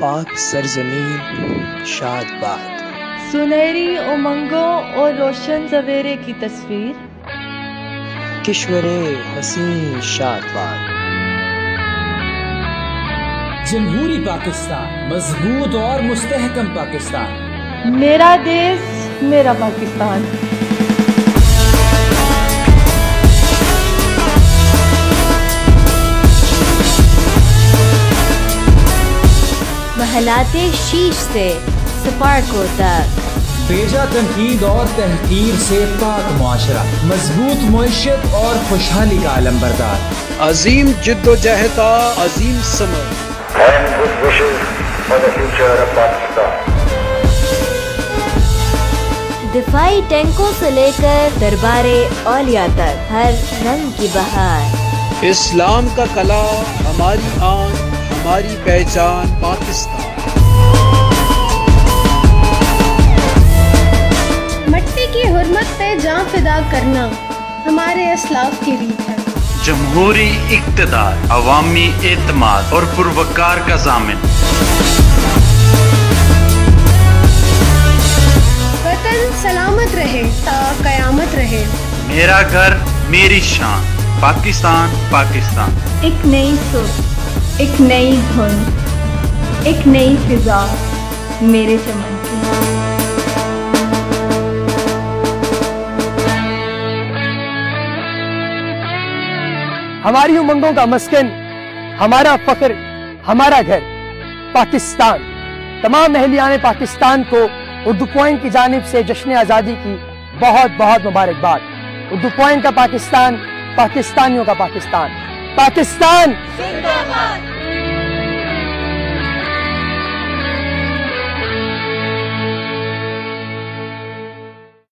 پاک سرزمین شاد باد، سنہری امنگوں اور روشن سویرے کی تصویر، کشور حسین شاد باد۔ جمہوری پاکستان، مضبوط اور مستحکم پاکستان، میرا دیش میرا پاکستان۔ محلات شیش سے سفارکو تک، بیجا تنقید اور تحقیر سے پاک معاشرہ، مضبوط معیشت اور خوشحالی کا علم بردار، عظیم جد و جہد کا عظیم ثمر، and good wishes for the future of Pakistan. دفاعی ٹینکوں سے لے کر دربار اولیاء تک، ہر رنگ کی بہار، اسلام کا کلا، ہماری آن، ہماری پہچان پاکستان۔ مٹی کی حرمت پہ جان فدا کرنا ہمارے اسلاف کی ریت ہے۔ جمہوری اقتدار، عوامی اعتماد اور پروکار کا ضامن، وطن سلامت رہے تا قیامت رہے۔ میرا گھر میری شان، پاکستان پاکستان۔ ایک نئی سوچ، ایک نئی دھن، ایک نئی فضا میرے چمن کی۔ ہماری امنگوں کا مسکن، ہمارا فخر، ہمارا گھر پاکستان۔ تمام اہلیان پاکستان کو اردو پوائنٹ کی جانب سے جشن آزادی کی بہت بہت مبارکباد۔ اردو پوائنٹ کا پاکستان، پاکستانیوں کا پاکستان، پاکستان زندہ باد۔